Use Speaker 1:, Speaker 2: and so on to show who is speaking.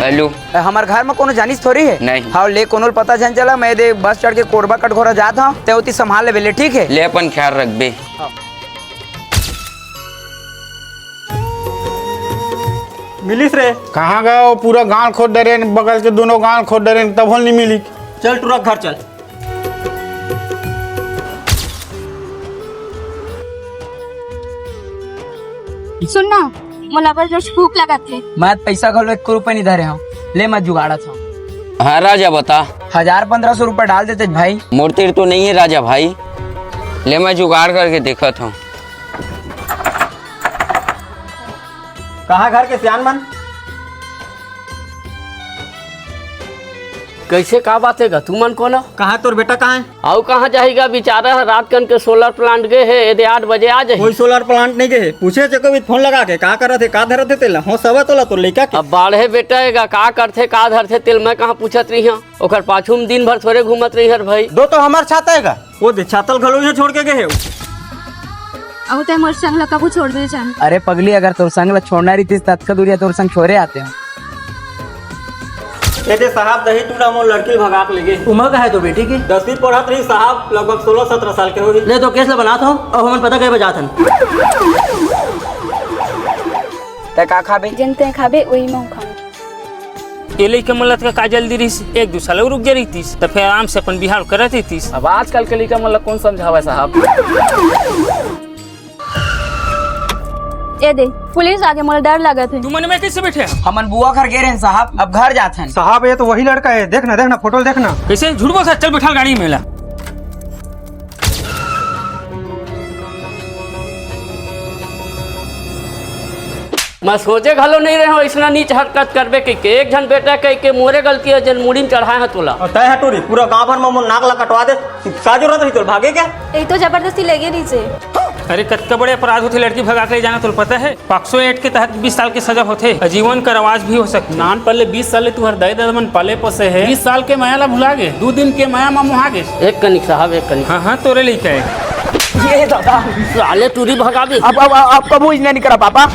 Speaker 1: Hello.
Speaker 2: हमारे घर में कोनो जानिस थोड़ी है।
Speaker 1: नहीं।
Speaker 2: हाँ ले कोनो पता जन चला, मैं दे बस चढ़ के कोरबा कटघोरा जाता हूँ, ते उती संभाल ले बेले, ठीक है।
Speaker 1: ले अपन ख्याल रख बे।
Speaker 3: मिलिस रे?
Speaker 4: कहाँ गए? पूरा गांव खोद दे रहे, बगल के दोनों गांव खोद दे रहे, तब नहीं मिली।
Speaker 3: चल टूरा घर चल।
Speaker 5: सुनना, मोला बस जोश भूख लगा थे।
Speaker 2: मैं पैसा घलो 1 रुपए नहीं धरे हूँ, ले मैं जुगाड़ा था।
Speaker 1: हाँ राजा बता।
Speaker 2: 1000-1500 रुपए डाल देते भाई।
Speaker 1: मूर्ति तो नहीं है राजा भाई, ले मैं जुगाड़ करके देखा था।
Speaker 3: कहाँ घर के सियान मन?
Speaker 6: कैसे का बात है तू मन को ना?
Speaker 3: कहाँ तोर बेटा कहाँ है?
Speaker 6: आओ कहाँ जाएगा बेचारा, रात कन के सोलर प्लांट गए है, यदि 8 बजे आ जाए।
Speaker 3: कोई सोलर प्लांट नहीं गए, पूछे चको भी फोन लगा के का करत है, का धरत है तेला? हो सब तोला तो लेका के।
Speaker 6: अब बाढ़े बेटा का करते का धरते तेल, मैं कहाँ पूछत रही हूँ, ओकर पाछू में दिन भर थोड़े घूमत रही हर भाई।
Speaker 3: दो तो हमार छाता है वो दे छातल घलो यहाँ छोड़ के गए है।
Speaker 5: अब ते मोर संग लका को छोड़ दे जान।
Speaker 2: अरे पगली, अगर तोर संग ला छोड़ना रही थी तत्का दूरिया तोर संग छोड़े आते हैं।
Speaker 3: ये साहब दही टूटा मोर लड़की भगाक ले गए।
Speaker 7: उम्र का है तो बेटी की?
Speaker 3: 10वीं पढ़त रही साहब, लगभग 16-17 साल के होगी।
Speaker 7: ले तो केस बनाता हूँ और हमें पता कहे बजाथन।
Speaker 2: ते का खाबे?
Speaker 5: जनते खाबे वही मैं खाऊं।
Speaker 8: ये लइका मन का का जल्दी रही, 1-2 साल रुक जा रही थीस, तो फिर आराम से अपन बिहार करत थी।
Speaker 6: अब आजकल के लइका मन कौन समझावा साहब।
Speaker 5: ए दे पुलिस आगे मोला डर लगा थे।
Speaker 8: तू मन में कैसे बैठे?
Speaker 2: हमन बुआ घर गए रहे साहब, अब घर जाते हैं।
Speaker 3: साहब ये तो वही लड़का है, देखना देखना फोटो देखना।
Speaker 8: कैसे झूठ बोल? चल बैठा गाड़ी में ला।
Speaker 6: मैं सोचे घलो नहीं रहे इतना नीच हरकत करबे के एक जन बेटा कह के मोरे गलती है जन मुड़ी में चढ़ाए है तोला।
Speaker 3: और तय हटोरी पूरा गांव भर में मोर नाक ला कटवा दे, का जरूरत है तो भागे क्या?
Speaker 5: यही तो जबरदस्ती लगे नीचे।
Speaker 8: अरे कतका बड़े अपराध होते, लड़की भगा के ले जाना तो पता है? पॉक्सो एक्ट के तहत 20 साल की सजा होते, आजीवन कारावास भी हो सकती।
Speaker 9: नान पल्ले 20 साल तू हर दाई दादा मन पाले पोसे है, 20 साल के माया ला भुला गे, 2 दिन के माया मा मुहा गे।
Speaker 6: एक कनिक साहब, एक कनिक।
Speaker 8: हाँ हाँ तोरे लेके आए।
Speaker 2: ये दादा
Speaker 6: साले टूरी भगा दे।
Speaker 2: अब कबू इतना नहीं करा पापा।